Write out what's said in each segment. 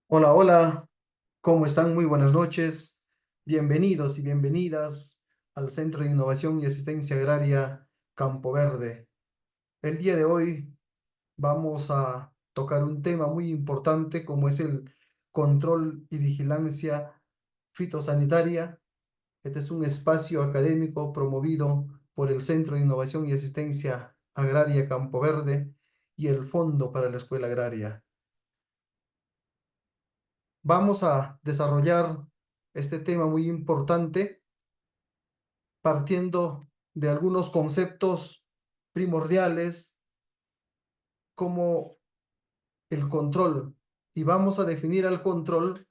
Hola, hola, ¿cómo están? Muy buenas noches. Bienvenidos y bienvenidas al Centro de Innovación y Asistencia Agraria Campo Verde. El día de hoy vamos a tocar un tema muy importante como es el control y vigilancia fitosanitaria. Este es un espacio académico promovido por el Centro de Innovación y Asistencia Agraria Campo Verde y el Fondo para la Escuela Agraria. Vamos a desarrollar este tema muy importante partiendo de algunos conceptos primordiales como el control. Y vamos a definir al control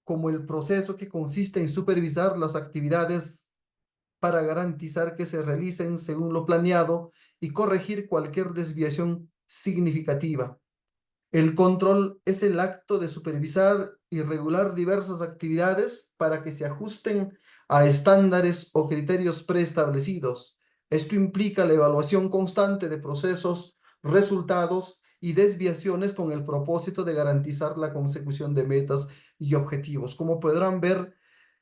como el proceso que consiste en supervisar las actividades para garantizar que se realicen según lo planeado y corregir cualquier desviación significativa. El control es el acto de supervisar y regular diversas actividades para que se ajusten a estándares o criterios preestablecidos. Esto implica la evaluación constante de procesos, resultados y desviaciones con el propósito de garantizar la consecución de metas y objetivos. Como podrán ver,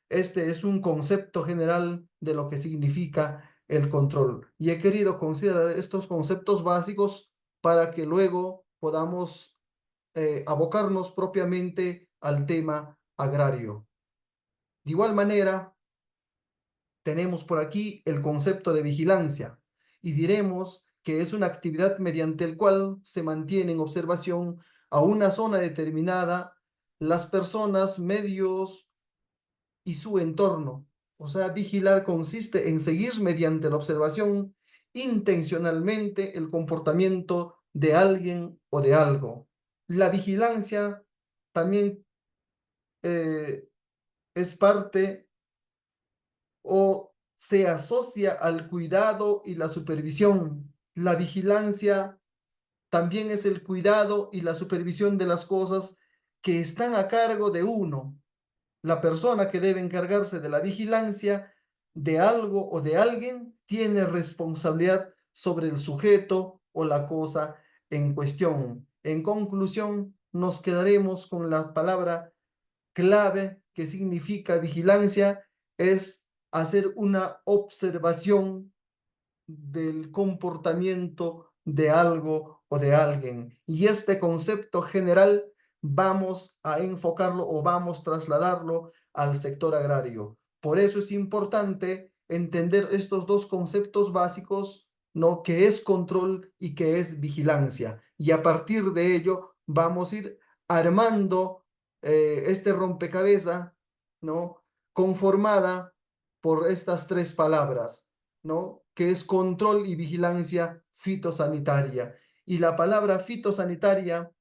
este es un concepto general de lo que significa el control. Y he querido considerar estos conceptos básicos para que luego podamos abocarnos propiamente al tema agrario. De igual manera, tenemos por aquí el concepto de vigilancia y diremos que es una actividad mediante el cual se mantiene en observación a una zona determinada las personas, medios y su entorno. O sea, vigilar consiste en seguir mediante la observación intencionalmente el comportamiento de alguien o de algo. La vigilancia también eh, es parte o se asocia al cuidado y la supervisión. La vigilancia también es el cuidado y la supervisión de las cosas que están a cargo de uno. La persona que debe encargarse de la vigilancia de algo o de alguien tiene responsabilidad sobre el sujeto o la cosa en cuestión. En conclusión, nos quedaremos con la palabra clave que significa vigilancia, es hacer una observación del comportamiento de algo o de alguien. Y este concepto general vamos a enfocarlo o vamos a trasladarlo al sector agrario. Por eso es importante entender estos dos conceptos básicos, ¿no? Que es control y que es vigilancia. Y a partir de ello vamos a ir armando este rompecabezas, ¿no? Conformada por estas tres palabras, ¿no? Que es control y vigilancia fitosanitaria. Y la palabra fitosanitaria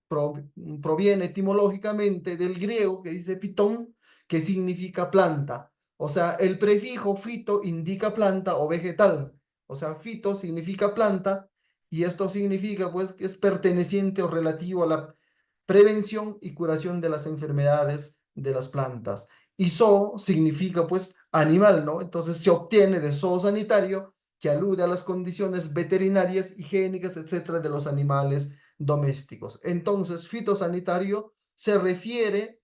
proviene etimológicamente del griego que dice pitón, que significa planta. O sea, el prefijo fito indica planta o vegetal. O sea, fito significa planta y esto significa pues que es perteneciente o relativo a la prevención y curación de las enfermedades de las plantas. Y zoo significa pues animal, ¿no? Entonces se obtiene de zoosanitario, que alude a las condiciones veterinarias, higiénicas, etcétera, de los animales domésticos. Entonces, fitosanitario se refiere,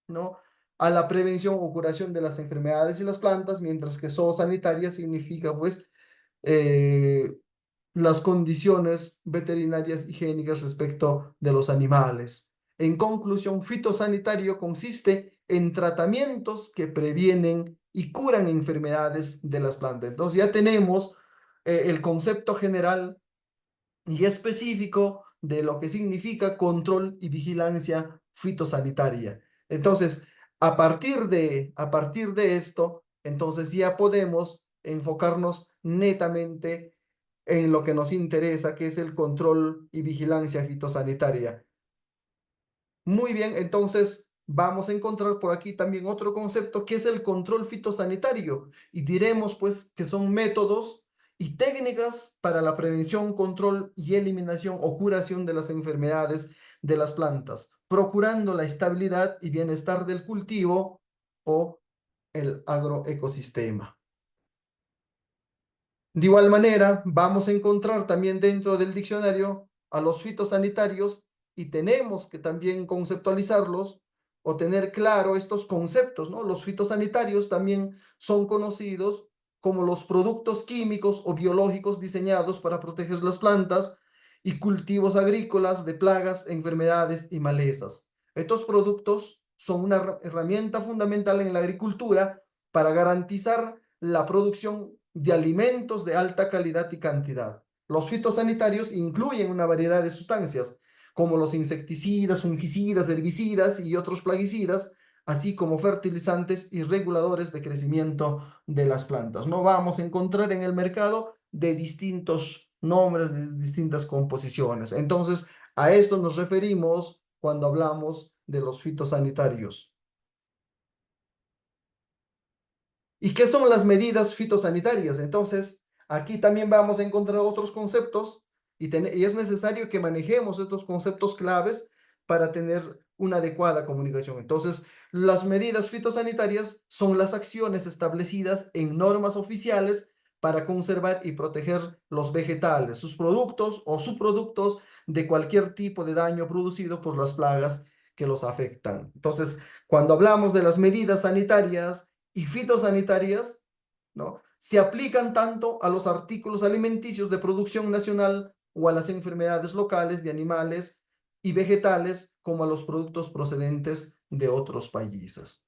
¿no? A la prevención o curación de las enfermedades y las plantas, mientras que zoosanitaria significa pues eh, las condiciones veterinarias higiénicas respecto de los animales. En conclusión, fitosanitario consiste en tratamientos que previenen y curan enfermedades de las plantas. Entonces ya tenemos el concepto general y específico de lo que significa control y vigilancia fitosanitaria. Entonces, a partir de esto, entonces ya podemos enfocarnos netamente en lo que nos interesa, que es el control y vigilancia fitosanitaria. Muy bien, entonces vamos a encontrar por aquí también otro concepto que es el control fitosanitario y diremos pues que son métodos y técnicas para la prevención, control y eliminación o curación de las enfermedades de las plantas, procurando la estabilidad y bienestar del cultivo o el agroecosistema. De igual manera, vamos a encontrar también dentro del diccionario a los fitosanitarios y tenemos que también conceptualizarlos o tener claro estos conceptos, ¿no? Los fitosanitarios también son conocidos como los productos químicos o biológicos diseñados para proteger las plantas y cultivos agrícolas de plagas, enfermedades y malezas. Estos productos son una herramienta fundamental en la agricultura para garantizar la producción de alimentos de alta calidad y cantidad. Los fitosanitarios incluyen una variedad de sustancias, como los insecticidas, fungicidas, herbicidas y otros plaguicidas, así como fertilizantes y reguladores de crecimiento de las plantas. No vamos a encontrar en el mercado de distintos nombres, de distintas composiciones. Entonces, a esto nos referimos cuando hablamos de los fitosanitarios. ¿Y qué son las medidas fitosanitarias? Entonces, aquí también vamos a encontrar otros conceptos y es necesario que manejemos estos conceptos claves para tener una adecuada comunicación. Entonces, las medidas fitosanitarias son las acciones establecidas en normas oficiales para conservar y proteger los vegetales, sus productos o subproductos de cualquier tipo de daño producido por las plagas que los afectan. Entonces, cuando hablamos de las medidas sanitarias, y fitosanitarias, ¿no? Se aplican tanto a los artículos alimenticios de producción nacional o a las enfermedades locales de animales y vegetales como a los productos procedentes de otros países.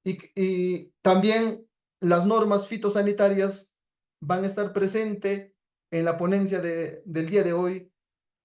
Y también las normas fitosanitarias van a estar presentes en la ponencia del día de hoy.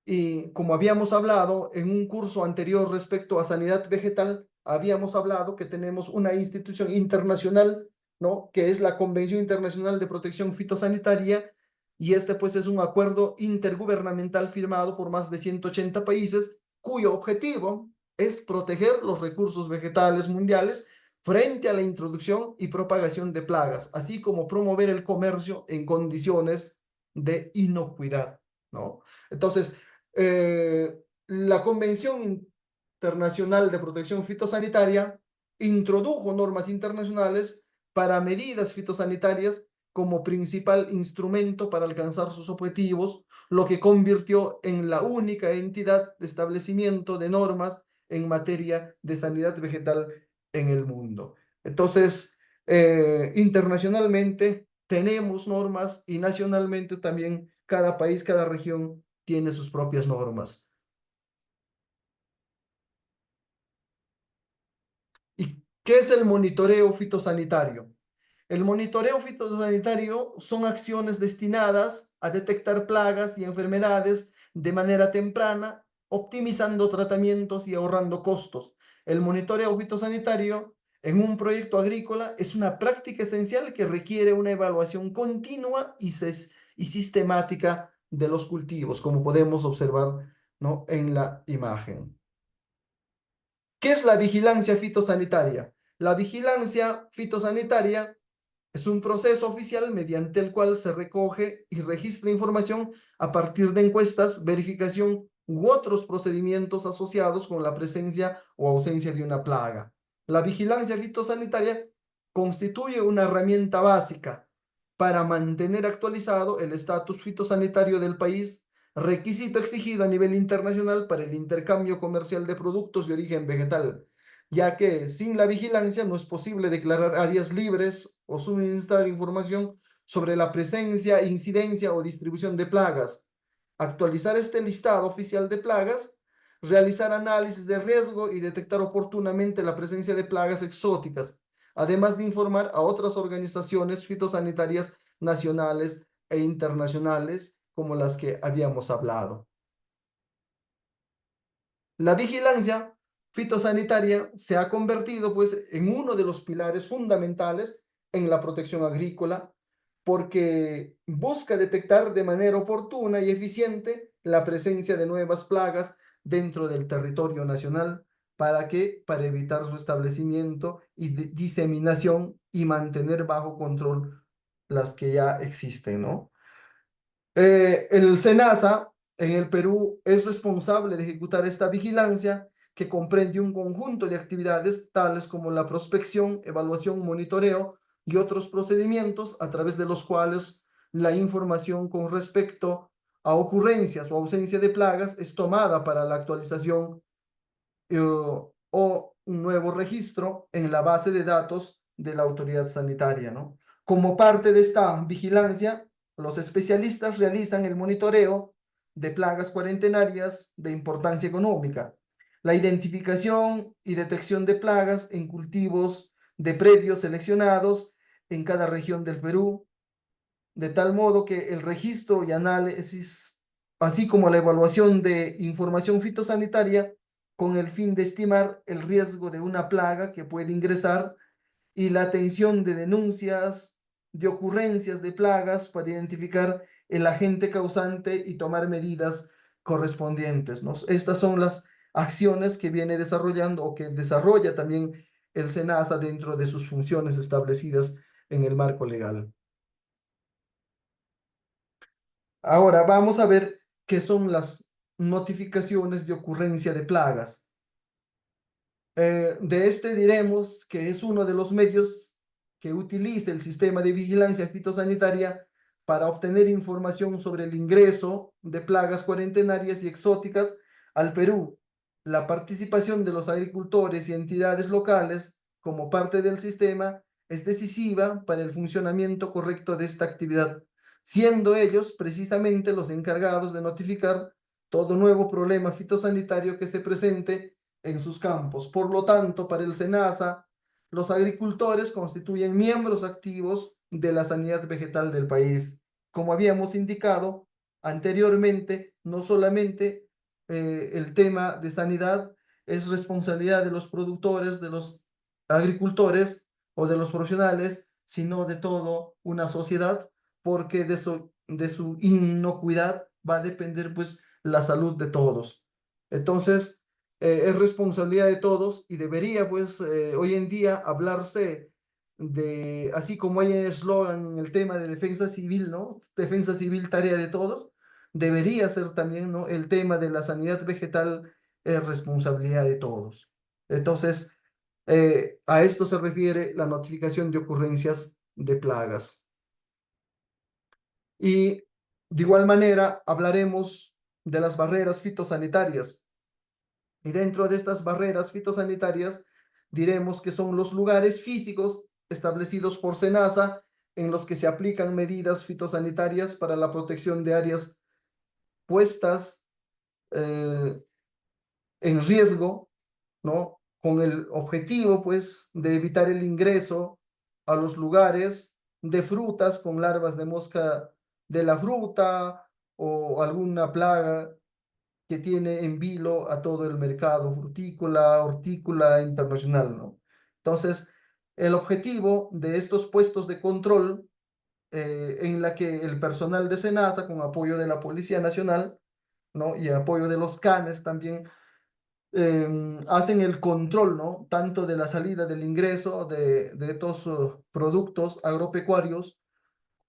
Y como habíamos hablado en un curso anterior respecto a sanidad vegetal, habíamos hablado que tenemos una institución internacional, ¿no? Que es la Convención Internacional de Protección Fitosanitaria, y este pues es un acuerdo intergubernamental firmado por más de 180 países, cuyo objetivo es proteger los recursos vegetales mundiales frente a la introducción y propagación de plagas, así como promover el comercio en condiciones de inocuidad, ¿no? Entonces, la Convención Internacional de Protección Fitosanitaria introdujo normas internacionales para medidas fitosanitarias como principal instrumento para alcanzar sus objetivos, lo que convirtió en la única entidad de establecimiento de normas en materia de sanidad vegetal en el mundo. Entonces, internacionalmente tenemos normas y nacionalmente también cada país, cada región tiene sus propias normas. ¿Y qué es el monitoreo fitosanitario? El monitoreo fitosanitario son acciones destinadas a detectar plagas y enfermedades de manera temprana, optimizando tratamientos y ahorrando costos. El monitoreo fitosanitario en un proyecto agrícola es una práctica esencial que requiere una evaluación continua y sistemática de los cultivos, como podemos observar, ¿no?, en la imagen. ¿Qué es la vigilancia fitosanitaria? La vigilancia fitosanitaria es un proceso oficial mediante el cual se recoge y registra información a partir de encuestas, verificación u otros procedimientos asociados con la presencia o ausencia de una plaga. La vigilancia fitosanitaria constituye una herramienta básica para mantener actualizado el estatus fitosanitario del país, requisito exigido a nivel internacional para el intercambio comercial de productos de origen vegetal, ya que sin la vigilancia no es posible declarar áreas libres o suministrar información sobre la presencia, incidencia o distribución de plagas, actualizar este listado oficial de plagas, realizar análisis de riesgo y detectar oportunamente la presencia de plagas exóticas, además de informar a otras organizaciones fitosanitarias nacionales e internacionales como las que habíamos hablado. La vigilancia fitosanitaria se ha convertido pues en uno de los pilares fundamentales en la protección agrícola porque busca detectar de manera oportuna y eficiente la presencia de nuevas plagas dentro del territorio nacional. ¿Para qué? Para evitar su establecimiento y diseminación y mantener bajo control las que ya existen, ¿no? El SENASA en el Perú es responsable de ejecutar esta vigilancia que comprende un conjunto de actividades tales como la prospección, evaluación, monitoreo y otros procedimientos a través de los cuales la información con respecto a ocurrencias o ausencia de plagas es tomada para la actualización o un nuevo registro en la base de datos de la autoridad sanitaria, ¿no? Como parte de esta vigilancia, los especialistas realizan el monitoreo de plagas cuarentenarias de importancia económica, la identificación y detección de plagas en cultivos de predios seleccionados en cada región del Perú, de tal modo que el registro y análisis, así como la evaluación de información fitosanitaria, con el fin de estimar el riesgo de una plaga que puede ingresar y la atención de denuncias de ocurrencias de plagas para identificar el agente causante y tomar medidas correspondientes, ¿no? Estas son las acciones que viene desarrollando o que desarrolla también el SENASA dentro de sus funciones establecidas en el marco legal. Ahora vamos a ver qué son las notificaciones de ocurrencia de plagas. De este diremos que es uno de los medios que utiliza el sistema de vigilancia fitosanitaria para obtener información sobre el ingreso de plagas cuarentenarias y exóticas al Perú. La participación de los agricultores y entidades locales como parte del sistema es decisiva para el funcionamiento correcto de esta actividad, siendo ellos precisamente los encargados de notificar todo nuevo problema fitosanitario que se presente en sus campos. Por lo tanto, para el SENASA, los agricultores constituyen miembros activos de la sanidad vegetal del país. Como habíamos indicado anteriormente, no solamente el tema de sanidad es responsabilidad de los productores, de los agricultores o de los profesionales, sino de toda una sociedad, porque de su inocuidad va a depender pues la salud de todos. Entonces, es responsabilidad de todos y debería, pues, hoy en día hablarse de, así como hay en eslogan en el tema de defensa civil, ¿no? Defensa civil, tarea de todos, debería ser también, ¿no?, el tema de la sanidad vegetal es responsabilidad de todos. Entonces, A esto se refiere la notificación de ocurrencias de plagas. Y de igual manera hablaremos de las barreras fitosanitarias. Y dentro de estas barreras fitosanitarias diremos que son los lugares físicos establecidos por SENASA en los que se aplican medidas fitosanitarias para la protección de áreas puestas eh, en riesgo, ¿no? Con el objetivo, pues, de evitar el ingreso a los lugares de frutas con larvas de mosca de la fruta o alguna plaga que tiene en vilo a todo el mercado frutícola, hortícola internacional, ¿no? Entonces, el objetivo de estos puestos de control, en la que el personal de SENASA, con apoyo de la Policía Nacional, ¿no? Y apoyo de los CANES también, hacen el control, ¿no? Tanto de la salida del ingreso de estos productos agropecuarios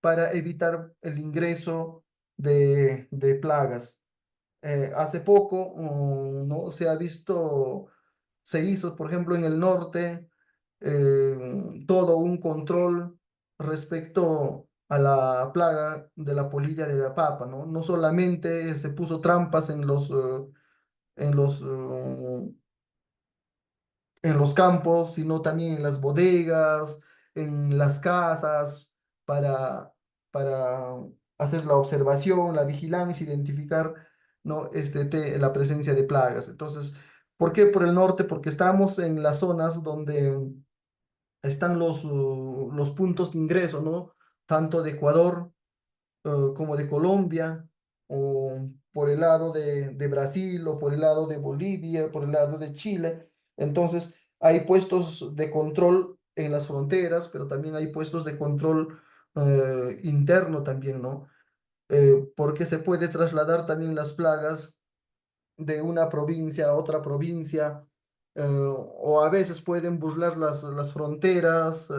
para evitar el ingreso de plagas. Hace poco, ¿no? Se ha visto, se hizo, por ejemplo, en el norte, todo un control respecto a la plaga de la polilla de la papa, ¿no? No solamente se puso trampas en los, eh, en los campos, sino también en las bodegas, en las casas, para, para hacer la observación, la vigilancia, identificar, ¿no? La presencia de plagas. Entonces, ¿por qué por el norte? Porque estamos en las zonas donde están los puntos de ingreso, ¿no? Tanto de Ecuador como de Colombia, o por el lado de Brasil, o por el lado de Bolivia, por el lado de Chile. Entonces, hay puestos de control en las fronteras, pero también hay puestos de control interno también, ¿no? Porque se puede trasladar también las plagas de una provincia a otra provincia, o a veces pueden burlar las fronteras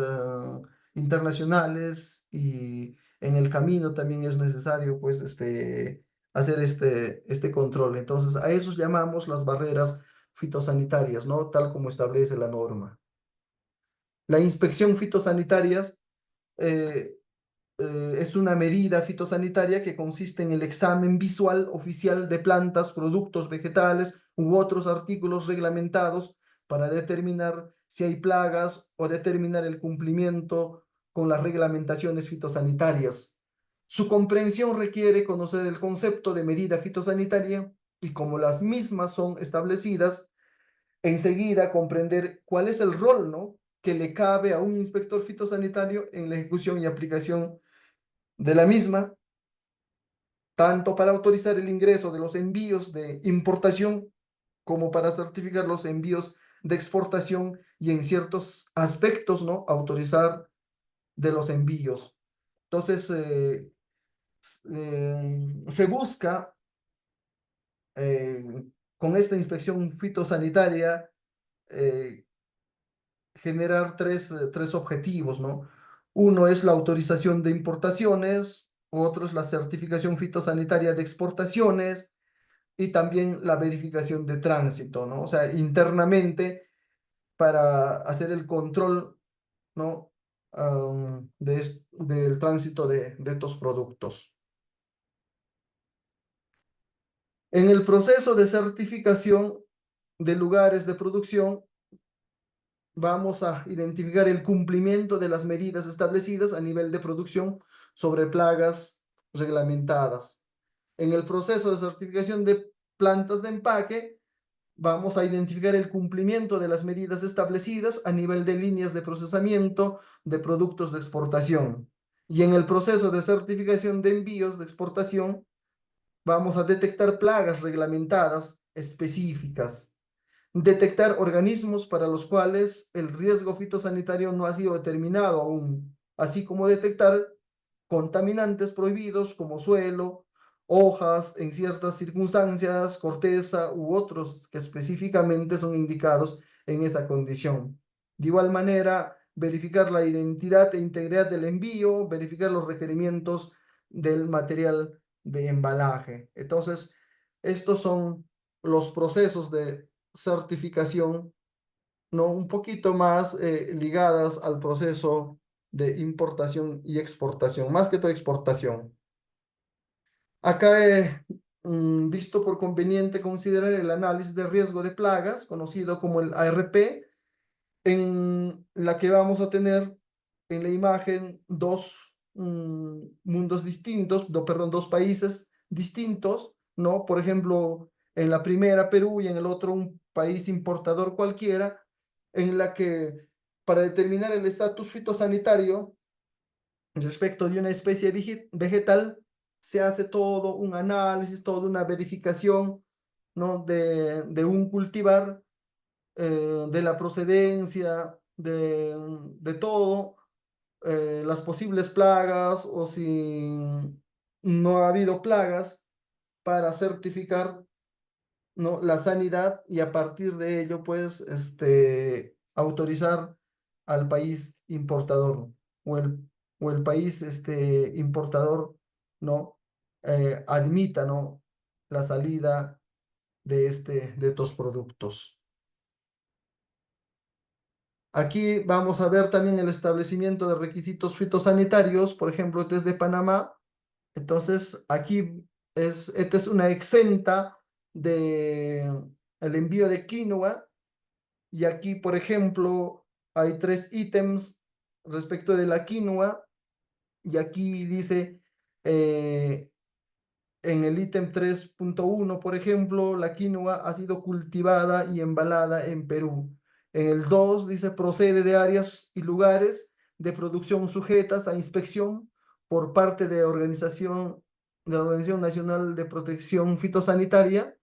internacionales, y en el camino también es necesario pues hacer este control. Entonces a esos llamamos las barreras fitosanitarias, ¿no? Tal como establece la norma. La inspección fitosanitaria eh, es una medida fitosanitaria que consiste en el examen visual oficial de plantas, productos vegetales u otros artículos reglamentados para determinar si hay plagas o determinar el cumplimiento con las reglamentaciones fitosanitarias. Su comprensión requiere conocer el concepto de medida fitosanitaria y, como las mismas son establecidas, enseguida comprender cuál es el rol, ¿no?, que le cabe a un inspector fitosanitario en la ejecución y aplicación de la misma, tanto para autorizar el ingreso de los envíos de importación como para certificar los envíos de exportación, y en ciertos aspectos, ¿no?, autorizar de los envíos. Entonces, se busca eh, con esta inspección fitosanitaria eh, generar tres objetivos, ¿no? Uno es la autorización de importaciones, otro es la certificación fitosanitaria de exportaciones, y también la verificación de tránsito, ¿no? O sea, internamente, para hacer el control, ¿no? Del tránsito de estos productos. En el proceso de certificación de lugares de producción, vamos a identificar el cumplimiento de las medidas establecidas a nivel de producción sobre plagas reglamentadas. En el proceso de certificación de plantas de empaque, vamos a identificar el cumplimiento de las medidas establecidas a nivel de líneas de procesamiento de productos de exportación. Y en el proceso de certificación de envíos de exportación, vamos a detectar plagas reglamentadas específicas, detectar organismos para los cuales el riesgo fitosanitario no ha sido determinado aún, así como detectar contaminantes prohibidos como suelo, hojas en ciertas circunstancias, corteza u otros que específicamente son indicados en esa condición. De igual manera, verificar la identidad e integridad del envío, verificar los requerimientos del material de embalaje. Entonces, estos son los procesos de certificación ¿no? Un poquito más ligadas al proceso de importación y exportación, más que todo exportación. Acá he visto por conveniente considerar el análisis de riesgo de plagas, conocido como el ARP, en la que vamos a tener en la imagen dos mundos distintos, perdón, dos países distintos, ¿no? Por ejemplo, en la primera Perú y en el otro un país importador cualquiera, en la que para determinar el estatus fitosanitario respecto de una especie vegetal se hace todo un análisis, toda una verificación, ¿no? de un cultivar, de la procedencia, de todo, las posibles plagas o si no ha habido plagas para certificar, ¿no? la sanidad y a partir de ello, pues, autorizar al país importador o el país importador, ¿no? Admita, ¿no? la salida de estos productos. Aquí vamos a ver también el establecimiento de requisitos fitosanitarios, por ejemplo, este es de Panamá. Entonces, aquí esta es una exenta de el envío de quinoa y aquí, por ejemplo, hay tres ítems respecto de la quinoa y aquí dice eh, en el ítem 3.1, por ejemplo, la quinoa ha sido cultivada y embalada en Perú. En el 2 dice procede de áreas y lugares de producción sujetas a inspección por parte de la Organización Nacional de Protección Fitosanitaria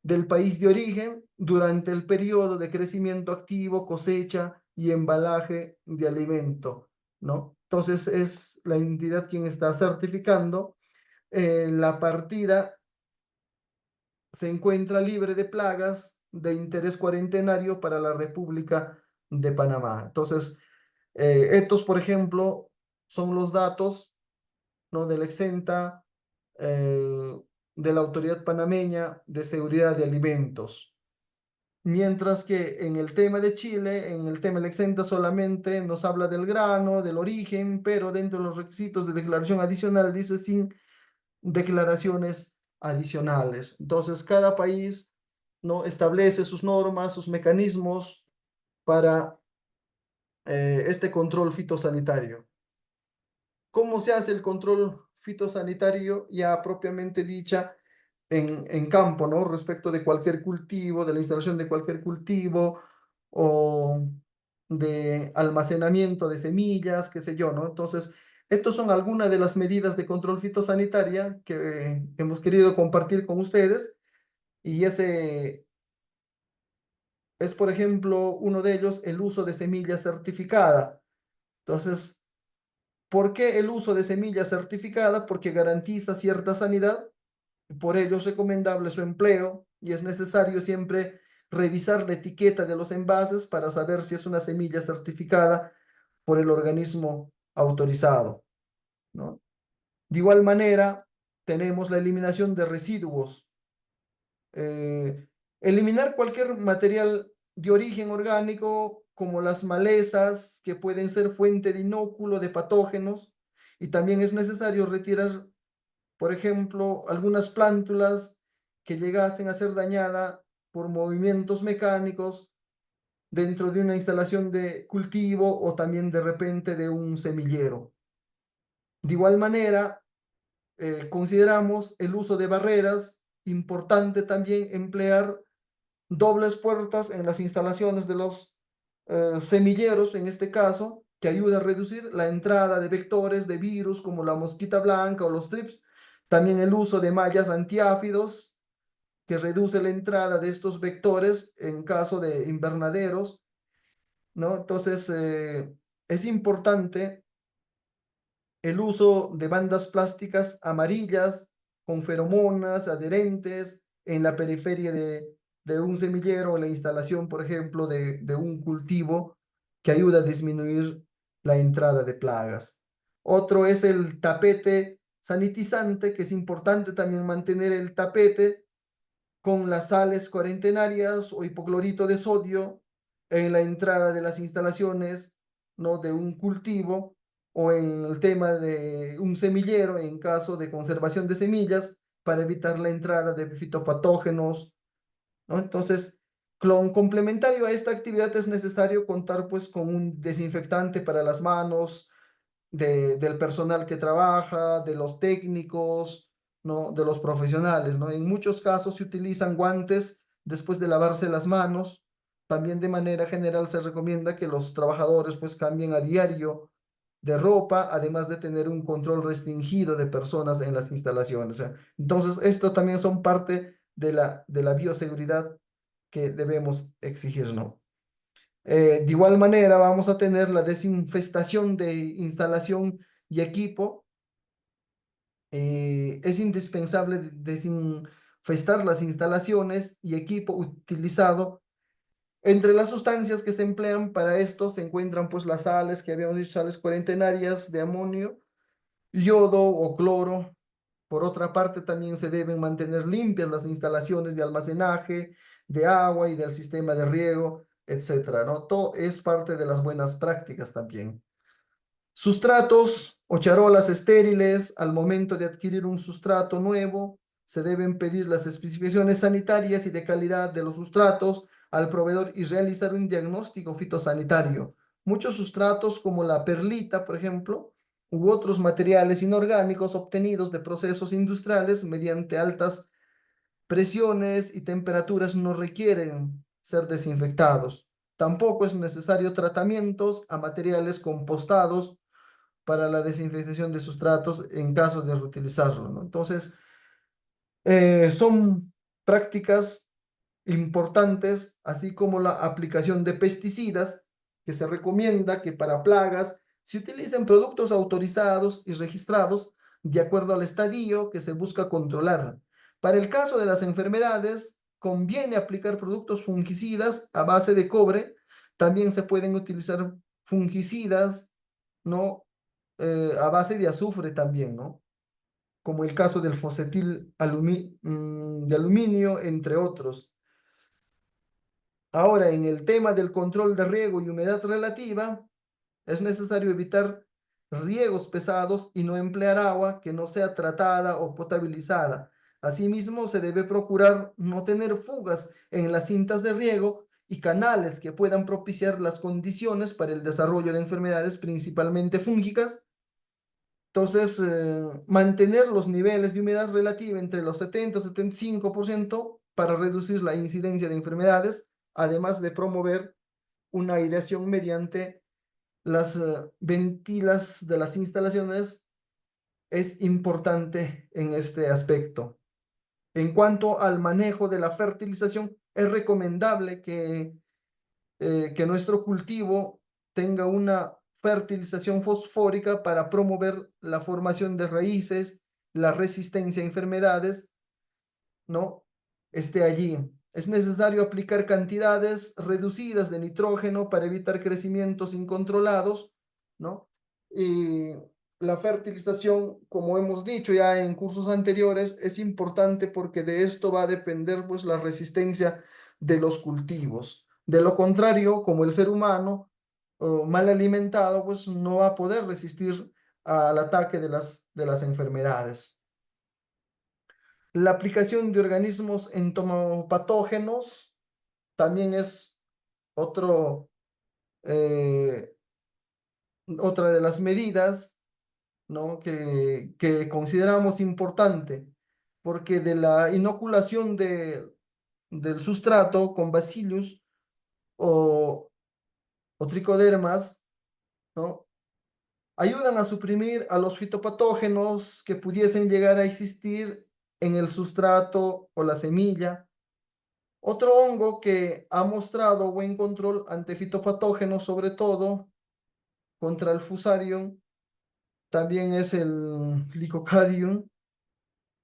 del país de origen durante el periodo de crecimiento activo, cosecha y embalaje de alimento, ¿no? Entonces es la entidad quien está certificando la partida se encuentra libre de plagas de interés cuarentenario para la República de Panamá. Entonces, estos, por ejemplo, son los datos, ¿no? de la exenta de la Autoridad Panameña de Seguridad de Alimentos. Mientras que en el tema de Chile, en el tema de la exenta solamente nos habla del grano, del origen, pero dentro de los requisitos de declaración adicional dice sin declaraciones adicionales. Entonces, cada país, ¿no? establece sus normas, sus mecanismos para este control fitosanitario. ¿Cómo se hace el control fitosanitario ya propiamente dicha en campo, ¿no? respecto de cualquier cultivo, de la instalación de cualquier cultivo o de almacenamiento de semillas, qué sé yo, ¿no? Entonces, estas son algunas de las medidas de control fitosanitaria que hemos querido compartir con ustedes y ese es, por ejemplo, uno de ellos, el uso de semilla certificada. Entonces, ¿por qué el uso de semilla certificada? Porque garantiza cierta sanidad, por ello es recomendable su empleo y es necesario siempre revisar la etiqueta de los envases para saber si es una semilla certificada por el organismo autorizado, ¿no? De igual manera, tenemos la eliminación de residuos. Eh, Eliminar cualquier material de origen orgánico, como las malezas, que pueden ser fuente de inóculo de patógenos, y también es necesario retirar, por ejemplo, algunas plántulas que llegasen a ser dañadas por movimientos mecánicos dentro de una instalación de cultivo o también de repente de un semillero. De igual manera, consideramos el uso de barreras, importante también emplear dobles puertas en las instalaciones de los semilleros, en este caso, que ayuda a reducir la entrada de vectores de virus como la mosquita blanca o los trips. También el uso de mallas antiáfidos, que reduce la entrada de estos vectores en caso de invernaderos, ¿no? Entonces, es importante el uso de bandas plásticas amarillas con feromonas adherentes en la periferia de un semillero o la instalación, por ejemplo, de un cultivo que ayuda a disminuir la entrada de plagas. Otro es el tapete sanitizante, que es importante también mantener el tapete con las sales cuarentenarias o hipoclorito de sodio en la entrada de las instalaciones, ¿no? De un cultivo o en el tema de un semillero en caso de conservación de semillas para evitar la entrada de fitopatógenos, ¿no? Entonces, complementario a esta actividad es necesario contar pues con un desinfectante para las manos del personal que trabaja, de los técnicos, ¿no? De los profesionales, ¿no? En muchos casos se utilizan guantes después de lavarse las manos. También de manera general se recomienda que los trabajadores pues cambien a diario de ropa, además de tener un control restringido de personas en las instalaciones. Entonces, esto también son parte de la bioseguridad que debemos exigir, ¿no? De igual manera, vamos a tener la desinfestación de instalación y equipo. Es indispensable desinfestar las instalaciones y equipo utilizado. Entre las sustancias que se emplean para esto se encuentran pues las sales que habíamos dicho, sales cuarentenarias de amonio, yodo o cloro. Por otra parte, también se deben mantener limpias las instalaciones de almacenaje de agua y del sistema de riego, etcétera, ¿no? Todo es parte de las buenas prácticas también. Sustratos o charolas estériles, al momento de adquirir un sustrato nuevo, se deben pedir las especificaciones sanitarias y de calidad de los sustratos al proveedor y realizar un diagnóstico fitosanitario. Muchos sustratos, como la perlita, por ejemplo, u otros materiales inorgánicos obtenidos de procesos industriales mediante altas presiones y temperaturas, no requieren ser desinfectados. Tampoco es necesario tratamientos a materiales compostados para la desinfección de sustratos en caso de reutilizarlo, ¿no? Entonces, son prácticas importantes, así como la aplicación de pesticidas, que se recomienda que para plagas se utilicen productos autorizados y registrados de acuerdo al estadio que se busca controlar. Para el caso de las enfermedades, conviene aplicar productos fungicidas a base de cobre. También se pueden utilizar fungicidas, ¿no? A base de azufre también, ¿no? Como el caso del fosfatil de aluminio, entre otros. Ahora, en el tema del control de riego y humedad relativa, es necesario evitar riegos pesados y no emplear agua que no sea tratada o potabilizada. Asimismo, se debe procurar no tener fugas en las cintas de riego y canales que puedan propiciar las condiciones para el desarrollo de enfermedades principalmente fúngicas. Entonces, mantener los niveles de humedad relativa entre los 70 y 75% para reducir la incidencia de enfermedades, además de promover una aireación mediante las ventilas de las instalaciones, es importante en este aspecto. En cuanto al manejo de la fertilización, es recomendable que nuestro cultivo tenga una fertilización fosfórica para promover la formación de raíces, la resistencia a enfermedades, ¿no? Esté allí. Es necesario aplicar cantidades reducidas de nitrógeno para evitar crecimientos incontrolados, ¿no? Y la fertilización, como hemos dicho ya en cursos anteriores, es importante porque de esto va a depender pues la resistencia de los cultivos. De lo contrario, como el ser humano mal alimentado, pues no va a poder resistir al ataque de las enfermedades. La aplicación de organismos entomopatógenos también es otro, eh, otra de las medidas, ¿no? Que consideramos importante, porque de la inoculación del sustrato con bacillus o, o tricodermas, ¿no? Ayudan a suprimir a los fitopatógenos que pudiesen llegar a existir en el sustrato o la semilla. Otro hongo que ha mostrado buen control ante fitopatógenos, sobre todo contra el Fusarium, también es el Lycocadium,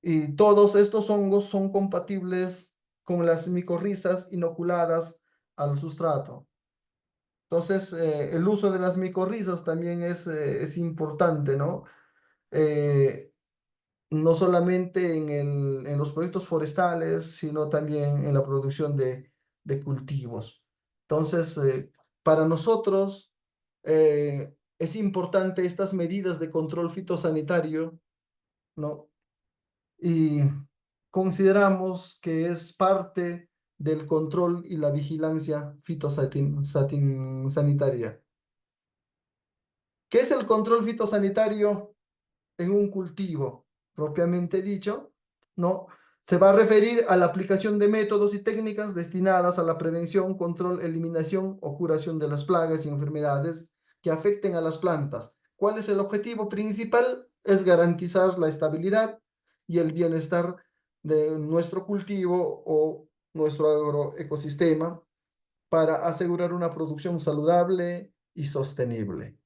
y todos estos hongos son compatibles con las micorrizas inoculadas al sustrato. Entonces, el uso de las micorrizas también es importante, ¿no? Eh, no solamente en los proyectos forestales, sino también en la producción de cultivos. Entonces, para nosotros es importante estas medidas de control fitosanitario, ¿no? Y consideramos que es parte del control y la vigilancia fitosanitaria. ¿Qué es el control fitosanitario en un cultivo? Propiamente dicho, ¿no? Se va a referir a la aplicación de métodos y técnicas destinadas a la prevención, control, eliminación o curación de las plagas y enfermedades que afecten a las plantas. ¿Cuál es el objetivo principal? Es garantizar la estabilidad y el bienestar de nuestro cultivo o nuestro agroecosistema para asegurar una producción saludable y sostenible.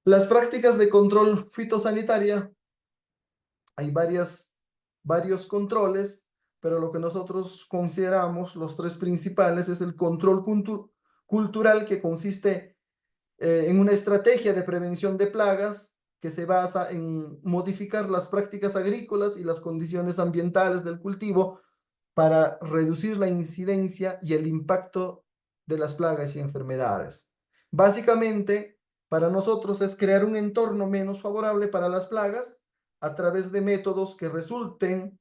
Las prácticas de control fitosanitaria, hay varios controles, pero lo que nosotros consideramos los tres principales es el control cultural, que consiste en una estrategia de prevención de plagas que se basa en modificar las prácticas agrícolas y las condiciones ambientales del cultivo para reducir la incidencia y el impacto de las plagas y enfermedades. Básicamente, para nosotros es crear un entorno menos favorable para las plagas a través de métodos que resulten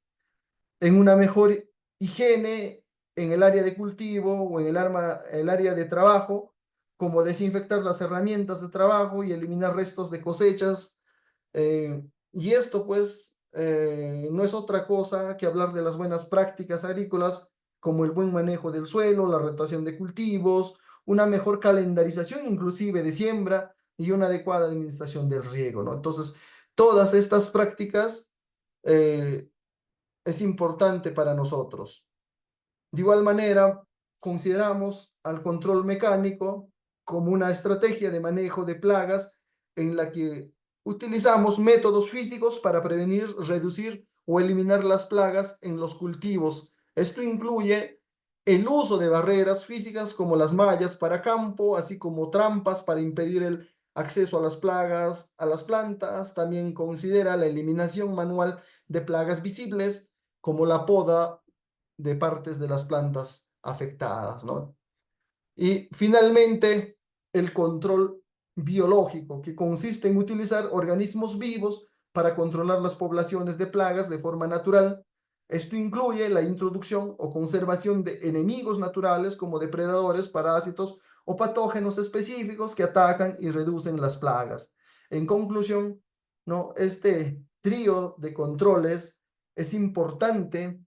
en una mejor higiene en el área de cultivo o en el área de trabajo, como desinfectar las herramientas de trabajo y eliminar restos de cosechas. Y esto pues no es otra cosa que hablar de las buenas prácticas agrícolas, como el buen manejo del suelo, la rotación de cultivos, una mejor calendarización inclusive de siembra y una adecuada administración del riego, ¿no? Entonces, todas estas prácticas eh, es importante para nosotros. De igual manera, consideramos al control mecánico como una estrategia de manejo de plagas en la que utilizamos métodos físicos para prevenir, reducir o eliminar las plagas en los cultivos. Esto incluye el uso de barreras físicas como las mallas para campo, así como trampas para impedir el acceso a las plagas, a las plantas. También considera la eliminación manual de plagas visibles como la poda de partes de las plantas afectadas, ¿no? Y finalmente, el control biológico, que consiste en utilizar organismos vivos para controlar las poblaciones de plagas de forma natural. Esto incluye la introducción o conservación de enemigos naturales como depredadores, parásitos o patógenos específicos que atacan y reducen las plagas. En conclusión, ¿no? Este trío de controles es importante,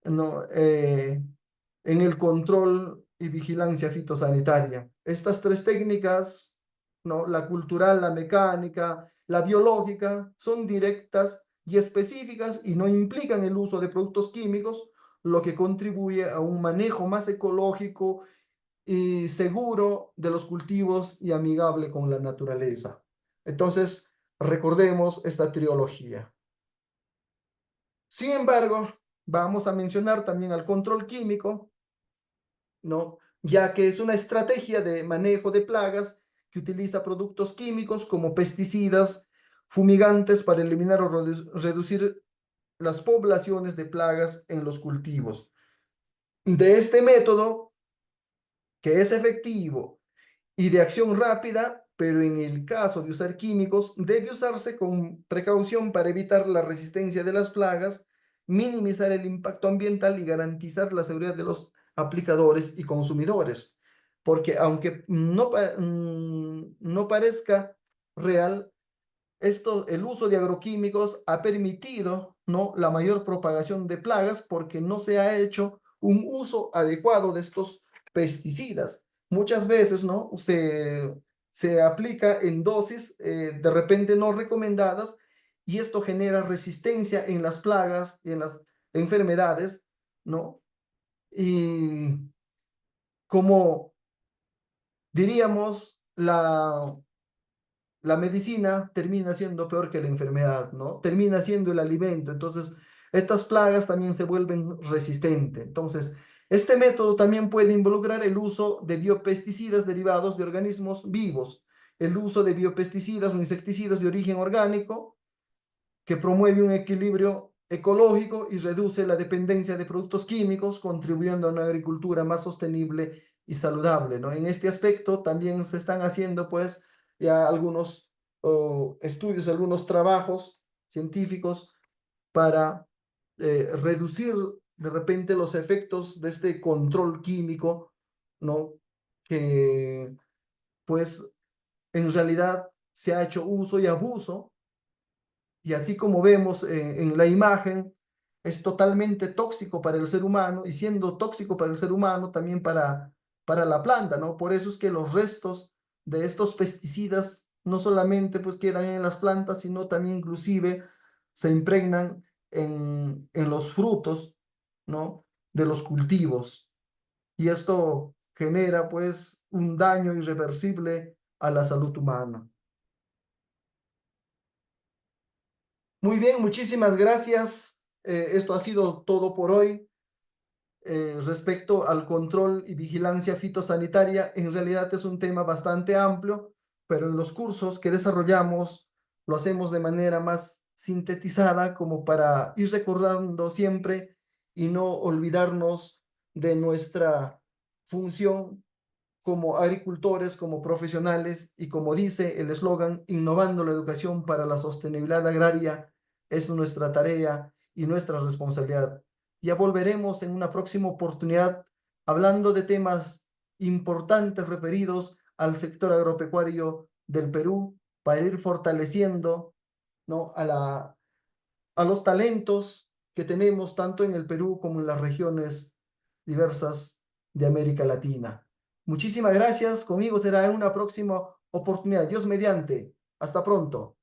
¿no? En el control y vigilancia fitosanitaria. Estas tres técnicas, ¿no? La cultural, la mecánica, la biológica, son directas y específicas y no implican el uso de productos químicos, lo que contribuye a un manejo más ecológico y seguro de los cultivos y amigable con la naturaleza. Entonces, recordemos esta trilogía. Sin embargo, vamos a mencionar también al control químico, ¿no? Ya que es una estrategia de manejo de plagas que utiliza productos químicos como pesticidas, fumigantes para eliminar o reducir las poblaciones de plagas en los cultivos. De este método, que es efectivo y de acción rápida, pero en el caso de usar químicos, debe usarse con precaución para evitar la resistencia de las plagas, minimizar el impacto ambiental y garantizar la seguridad de los aplicadores y consumidores. Porque aunque no parezca real, el uso de agroquímicos ha permitido, ¿no?, la mayor propagación de plagas porque no se ha hecho un uso adecuado de estos pesticidas. Muchas veces, ¿no?, se aplica en dosis de repente no recomendadas y esto genera resistencia en las plagas y en las enfermedades, ¿no? Y como diríamos, la medicina termina siendo peor que la enfermedad, ¿no? Termina siendo el alimento. Entonces, estas plagas también se vuelven resistentes. Entonces, este método también puede involucrar el uso de biopesticidas derivados de organismos vivos, el uso de biopesticidas o insecticidas de origen orgánico, que promueve un equilibrio ecológico y reduce la dependencia de productos químicos, contribuyendo a una agricultura más sostenible y saludable, ¿no? En este aspecto también se están haciendo, pues, ya algunos estudios, algunos trabajos científicos para reducir de repente los efectos de este control químico, ¿no? Que, pues, en realidad se ha hecho uso y abuso y así como vemos en la imagen, es totalmente tóxico para el ser humano y siendo tóxico para el ser humano también para la planta, ¿no? Por eso es que los restos de estos pesticidas no solamente pues quedan en las plantas, sino también inclusive se impregnan en los frutos, ¿no? De los cultivos. Y esto genera pues un daño irreversible a la salud humana. Muy bien, muchísimas gracias. Esto ha sido todo por hoy. Respecto al control y vigilancia fitosanitaria, en realidad es un tema bastante amplio, pero en los cursos que desarrollamos lo hacemos de manera más sintetizada como para ir recordando siempre y no olvidarnos de nuestra función como agricultores, como profesionales y como dice el eslogan, innovando la educación para la sostenibilidad agraria es nuestra tarea y nuestra responsabilidad. Ya volveremos en una próxima oportunidad hablando de temas importantes referidos al sector agropecuario del Perú para ir fortaleciendo, ¿no? A los talentos que tenemos tanto en el Perú como en las regiones diversas de América Latina. Muchísimas gracias. Conmigo será en una próxima oportunidad. Dios mediante. Hasta pronto.